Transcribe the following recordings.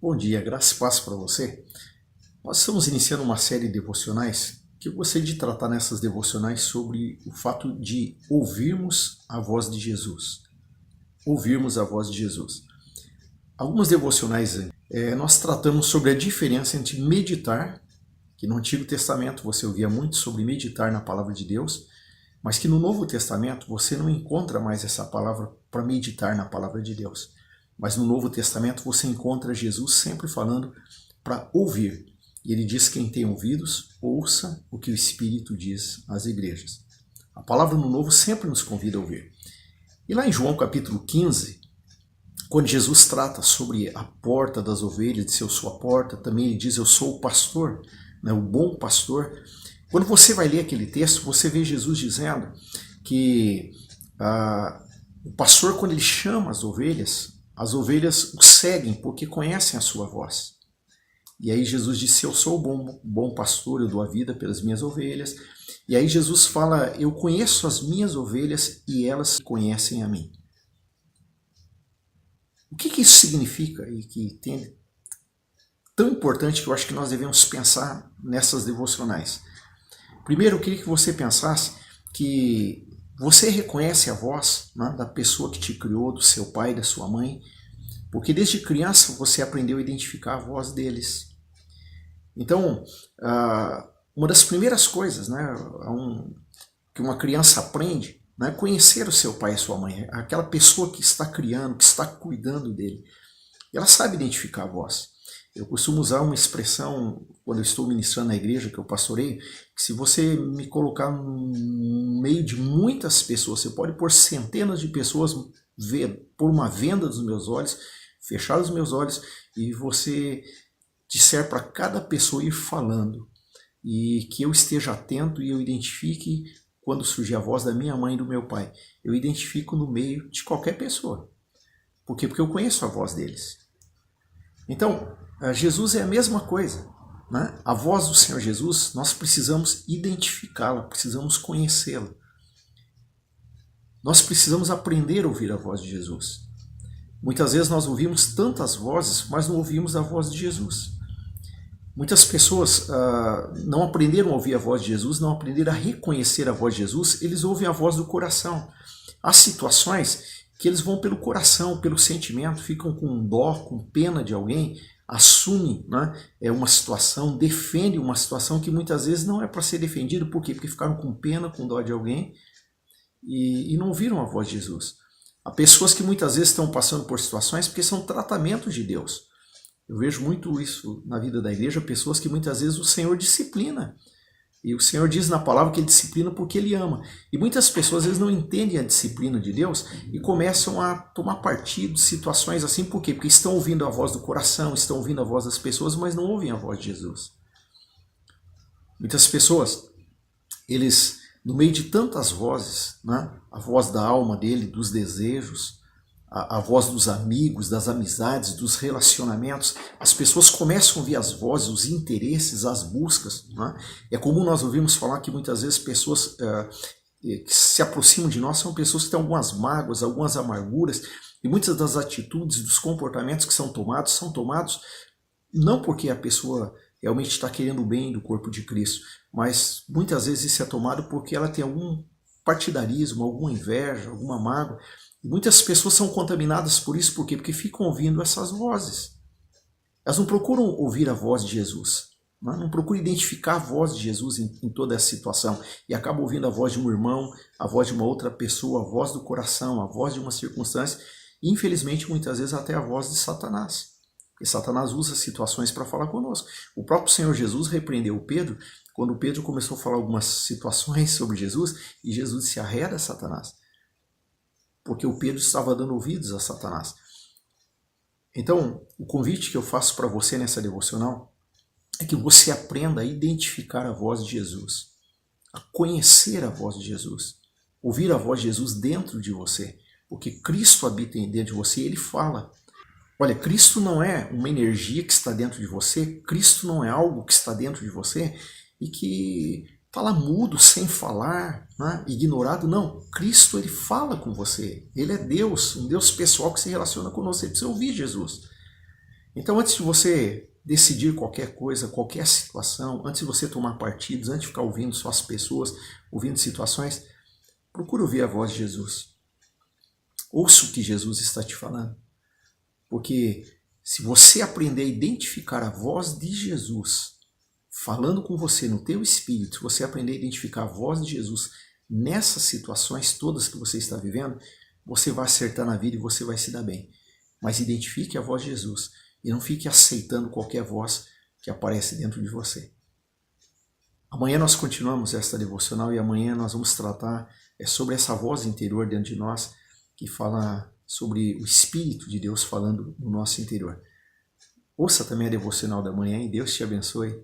Bom dia, graça e paz para você. Nós estamos iniciando uma série de devocionais que eu gostaria de tratar nessas devocionais sobre o fato de ouvirmos a voz de Jesus. Ouvirmos a voz de Jesus. Algumas devocionais nós tratamos sobre a diferença entre meditar, que no Antigo Testamento você ouvia muito sobre meditar na palavra de Deus, mas que no Novo Testamento você não encontra mais essa palavra para meditar na palavra de Deus. Mas no Novo Testamento você encontra Jesus sempre falando para ouvir. E ele diz: quem tem ouvidos, ouça o que o Espírito diz às igrejas. A palavra no Novo sempre nos convida a ouvir. E lá em João capítulo 15, quando Jesus trata sobre a porta das ovelhas, diz: eu sou a porta, também ele diz: eu sou o pastor, o bom pastor. Quando você vai ler aquele texto, você vê Jesus dizendo que o pastor, quando ele chama as ovelhas o seguem porque conhecem a sua voz. E aí Jesus disse: eu sou o bom pastor, eu dou a vida pelas minhas ovelhas. E aí Jesus fala: eu conheço as minhas ovelhas e elas conhecem a mim. O que isso significa e que tem tão importante que eu acho que nós devemos pensar nessas devocionais? Primeiro, eu queria que você pensasse que você reconhece a voz da pessoa que te criou, do seu pai, da sua mãe, porque desde criança você aprendeu a identificar a voz deles. Então, uma das primeiras coisas que uma criança aprende é conhecer o seu pai e a sua mãe, aquela pessoa que está criando, que está cuidando dele. Ela sabe identificar a voz. Eu costumo usar uma expressão quando eu estou ministrando na igreja que eu pastoreio, que se você me colocar no meio de muitas pessoas, você pode pôr centenas de pessoas, pôr uma venda dos meus olhos, fechar os meus olhos e você disser para cada pessoa ir falando e que eu esteja atento e eu identifique quando surgir a voz da minha mãe e do meu pai. Eu identifico no meio de qualquer pessoa. Por quê? Porque eu conheço a voz deles. Então, Jesus é a mesma coisa. A voz do Senhor Jesus, nós precisamos identificá-la, precisamos conhecê-la. Nós precisamos aprender a ouvir a voz de Jesus. Muitas vezes nós ouvimos tantas vozes, mas não ouvimos a voz de Jesus. Muitas pessoas não aprenderam a ouvir a voz de Jesus, não aprenderam a reconhecer a voz de Jesus, eles ouvem a voz do coração. Há situações que eles vão pelo coração, pelo sentimento, ficam com dó, com pena de alguém, assumem uma situação, defendem uma situação que muitas vezes não é para ser defendido. Por quê? Porque ficaram com pena, com dó de alguém e não ouviram a voz de Jesus. Há pessoas que muitas vezes estão passando por situações porque são tratamentos de Deus. Eu vejo muito isso na vida da igreja, pessoas que muitas vezes o Senhor disciplina. E o Senhor diz na palavra que Ele disciplina porque Ele ama. E muitas pessoas às vezes não entendem a disciplina de Deus e começam a tomar partido de situações assim. Por quê? Porque estão ouvindo a voz do coração, estão ouvindo a voz das pessoas, mas não ouvem a voz de Jesus. Muitas pessoas, eles, no meio de tantas vozes, a voz da alma dele, dos desejos, a voz dos amigos, das amizades, dos relacionamentos, as pessoas começam a ouvir as vozes, os interesses, as buscas. É comum nós ouvirmos falar que muitas vezes pessoas que se aproximam de nós são pessoas que têm algumas mágoas, algumas amarguras, e muitas das atitudes, dos comportamentos que são tomados não porque a pessoa realmente está querendo o bem do corpo de Cristo, mas muitas vezes isso é tomado porque ela tem algum partidarismo, alguma inveja, alguma mágoa. E muitas pessoas são contaminadas por isso. Por quê? Porque ficam ouvindo essas vozes. Elas não procuram ouvir a voz de Jesus. Não procuram identificar a voz de Jesus em toda essa situação. E acabam ouvindo a voz de um irmão, a voz de uma outra pessoa, a voz do coração, a voz de uma circunstância. E infelizmente, muitas vezes, até a voz de Satanás. Porque Satanás usa situações para falar conosco. O próprio Senhor Jesus repreendeu Pedro, quando Pedro começou a falar algumas situações sobre Jesus, e Jesus disse: arreda, Satanás. Porque o Pedro estava dando ouvidos a Satanás. Então, o convite que eu faço para você nessa devocional é que você aprenda a identificar a voz de Jesus, a conhecer a voz de Jesus, ouvir a voz de Jesus dentro de você, porque Cristo habita dentro de você e Ele fala. Olha, Cristo não é uma energia que está dentro de você, Cristo não é algo que está dentro de você e que está lá mudo, sem falar, ignorado. Não, Cristo, Ele fala com você. Ele é Deus, um Deus pessoal que se relaciona conosco. Você precisa ouvir Jesus. Então, antes de você decidir qualquer coisa, qualquer situação, antes de você tomar partidos, antes de ficar ouvindo só as pessoas, ouvindo situações, procura ouvir a voz de Jesus. Ouça o que Jesus está te falando. Porque se você aprender a identificar a voz de Jesus falando com você no teu espírito, se você aprender a identificar a voz de Jesus nessas situações todas que você está vivendo, você vai acertar na vida e você vai se dar bem. Mas identifique a voz de Jesus e não fique aceitando qualquer voz que aparece dentro de você. Amanhã nós continuamos esta devocional e amanhã nós vamos tratar sobre essa voz interior dentro de nós que fala sobre o Espírito de Deus falando no nosso interior. Ouça também a devocional da manhã e Deus te abençoe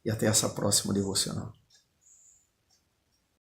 e até essa próxima devocional.